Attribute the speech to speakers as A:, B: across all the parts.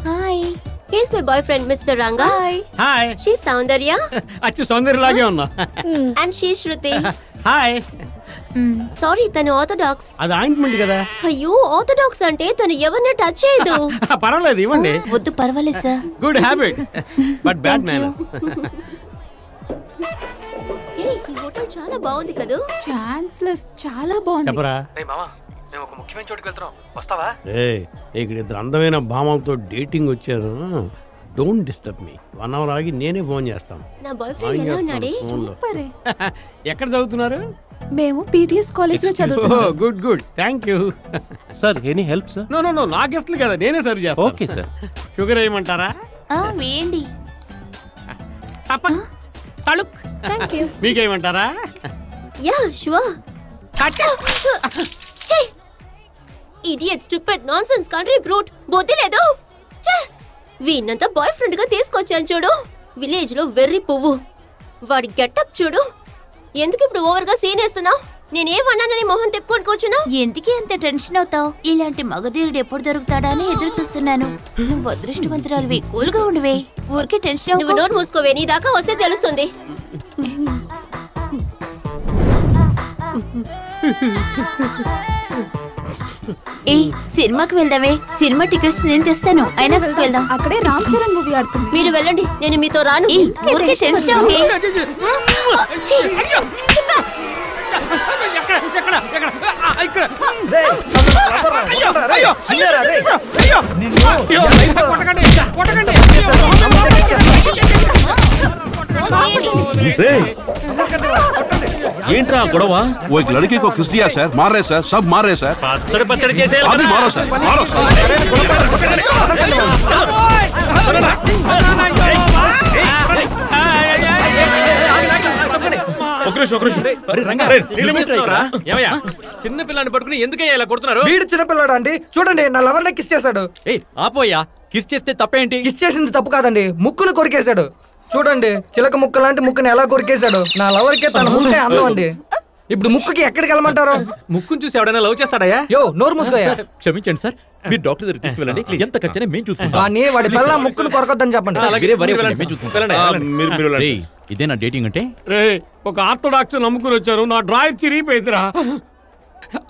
A: Hi.
B: He's my boyfriend, Mr. Ranga.
A: Hi.
C: Hi.
B: She's Soundarya.
C: అచ్చు సౌందర్య లాగే ఉన్నా.
B: And she's Shruti.
C: Hi.
B: Sorry, తను orthodox.
C: అది ointment కదా.
B: అయ్యో, ఆర్థోడాక్స్ అంటే తను ఎవరిని టచ్ చేయదు.
C: పర్వాలేదు ఇవ్వండి.
A: వద్దు పర్వాలేదు sir.
C: Good habit but bad manners.
B: ఈ హోటల్ చాలా బాగుంది కదా.
A: ఛాన్స్లెస్ చాలా బాగుంది.
C: చెప్పరా.
D: రేయ్ మామ, మేము ఒక ముఖ్యమైన చోటుకి వెళ్తున్నాం, వస్తావా?
C: ఇక్కడ ఇద్దరు అందమైన భామలతో డేటింగ్ వచ్చారు. Don't disturb me. 1 hour ఆగి నేనే ఫోన్ చేస్తాను.
B: నా బాయ్ ఫ్రెండ్ ఎలా ఉన్నాడే?
A: సూపర్.
C: ఎక్కడ చదువుతున్నారు?
A: మేము పీటీఎస్ కాలేజ్ లో చదువుతున్నాం.
C: Good good thank you
E: sir. Any help sir?
C: No no no నా గెస్ట్లు కదా, నేనే సర్వ్ చేస్తాను.
E: Okay sir.
C: షుగర్ వేయమంటారా?
A: వేయండి.
C: తళుక్.
B: థాంక్యూ.
C: మీకేయమంటారా?
B: Yeah sure. ఛీ, idiot stupid nonsense country brute. బుద్ధి లేదు. ఛీ, వీణ్ణంతా బాయ్ ఫ్రెండ్ గా తీసుకొచ్చాను చూడు. విలేజ్ లో వెర్రి పువ్వు. వాడి గెటప్ చూడు. ఎందుకు ఇప్పుడు ఓవర్ గా సీన్ వేస్తున్నావు? నేనేమన్నానని మొహం తిప్పుకొని కూర్చున్నా?
A: ఎందుకే అంత టెన్షన్ అవుతావు? ఇలాంటి మగధీరుడు ఎప్పుడు దొరుకుతాడా అని ఎదురు చూస్తున్నాను. నువ్వు అదృష్టవంతురాలివి. కూల్గా ఉండవే. ఊరికే టెన్షన్
B: నువ్వు నోరు మూసుకోవే. నీ దాకా వస్తే తెలుస్తుంది.
A: ఏ సినిమాకి వెళ్దామే. సినిమా టికెట్స్ నేను తెస్తాను. ఐనాక్స్ కి వెళ్దాం. అక్కడే రామ్ చరణ్ మూవీ ఆడుతుంది.
B: మీరు వెళ్ళండి, నేను మీతో రాను.
A: ఊరికే టెన్షన్ అవుకే.
E: ఏంట్రా గొడవ?
F: वो एक लड़की को किस दिया सर? मार रहे सर, सब मार रहे सर.
D: పచ్చడి చేసే
F: अभी मारो सर, मारो सर.
D: చిన్న పిల్లని పట్టుకుని ఎందుకయ్యా ఇలా కొడుతున్నారు?
G: వీడు చిన్నపిల్లాడు అండి. చూడండి, నా లవర్ ని కిస్ చేశాడు.
H: ఆపోయా, కిస్ చేస్తే తప్పేంటి?
G: కిస్ చేసింది తప్పు కాదండి, ముక్కును కొరికేశాడు. చూడండి, చిలక ముక్క లాంటి ముక్కుని ఎలా కొరికేశాడు. నా లవర్ కే తన ముక్కే అందం అండి. ఇప్పుడు ముక్కుకి ఎక్కడికి వెళ్ళమంటారు?
D: ముక్కును చూసి ఎవడైనా లవ్ చేస్తాడయ్యా?
G: యో నోరు మూసుకోయా.
H: క్షమించండి సార్, మీరు డాక్టర్ దగ్గర తీసుకెళ్ళండి. ఎంత ఖర్చైనా మేము చూసుకుంటాం.
G: వాడి పిల్ల ముక్కును కొరకొద్దని చెప్పండి.
H: ఇదేనా డేటింగ్ అంటే?
C: రే, ఒక ఆర్థోడాక్స్ నమ్ముకుని వచ్చారు. నా డ్రాయర్ చిరిగిపోయిందిరా.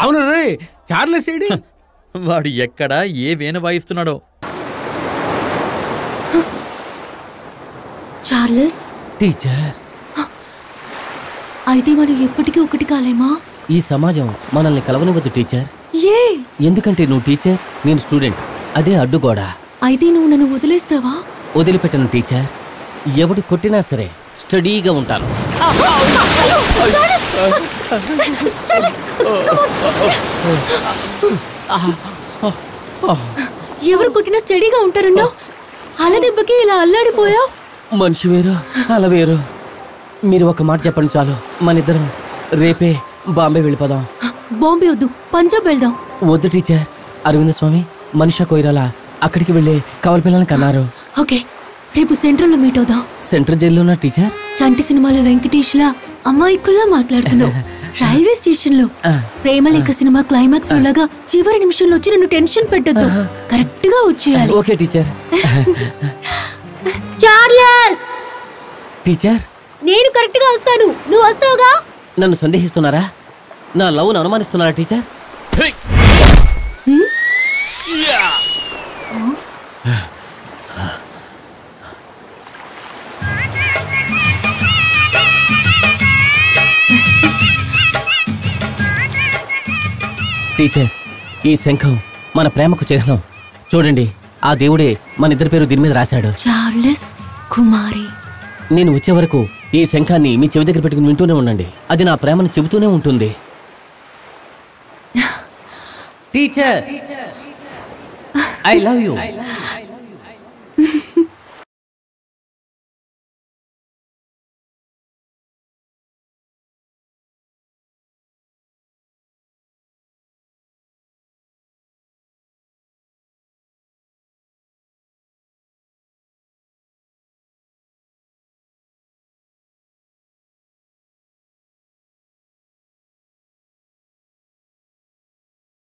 C: అవును రే, చార్లెస్ ఏడి?
H: వాడు ఎక్కడ ఏ వేణ వాయిస్తున్నాడో.
I: చార్లెస్
J: టీచర్,
I: అయితే మనం ఎప్పటికీ ఒకటి కాలేమా?
J: ఈ సమాజం మనల్ని కలవనివ్వదు టీచర్.
I: ఏ?
J: ఎందుకంటే నువ్వు టీచర్, నేను స్టూడెంట్. అదే అడ్డుగోడ.
I: అయితే నువ్వు నన్ను వదిలేస్తావా?
J: వదిలిపెట్టను టీచర్. ఎవడు కొట్టినా సరే స్టడీగా ఉంటాను.
I: ఎవరు కొట్టినా స్టడీగా ఉంటారన్నావు. అలా దెబ్బకి ఇలా అల్లాడిపోయావు.
J: మనిషి వేరు, అలా వేరు. మీరు ఒక మాట చెప్పండి చాలు. మనిద్దరం రేపే బాంబే వెళ్ళిపోదాం.
I: బాంబే వద్దు, పంజాబ్ వెళ్దాం.
J: వద్దు టీచర్. అరవింద స్వామి, మనిషా కొయిరాలా అక్కడికి వెళ్ళి కవల పిల్లల్ని కన్నారు.
I: ఓకే, రేపు సెంట్రల్ లో మీట్ అవుదాం.
J: Central జైల్లోనా teacher?
I: చంటి సినిమాలో వెంకటేష్ లా అమ్మాయికుల్లా మాట్లాడుతున్నావు. రైల్వే స్టేషన్ లో ప్రేమలేఖ సినిమా క్లైమాక్స్ లాగా చివరి నిమిషంలో వచ్చి నన్ను టెన్షన్ పెట్టొద్దు. కరెక్ట్ గా వచ్చేయాలి.
J: Okay teacher.
I: చార్లెస్
J: టీచర్,
I: నేను కరెక్ట్ గా వస్తాను, నువ్వు వస్తావుగా?
J: నన్ను సందేహిస్తున్నారా? నా లవ్ను అనుమానిస్తున్నారా టీచర్? టీచర్, ఈ శంఖం మన ప్రేమకు చిహ్నం. చూడండి, ఆ దేవుడే మన ఇద్దరి పేరు దీని మీద రాశాడు.
I: చార్లెస్ కుమారి.
J: నేను వచ్చే వరకు ఈ శంఖాన్ని మీ చెవి దగ్గర పెట్టుకుని వింటూనే ఉండండి. అది నా ప్రేమను చెబుతూనే ఉంటుంది. Teacher, I love you.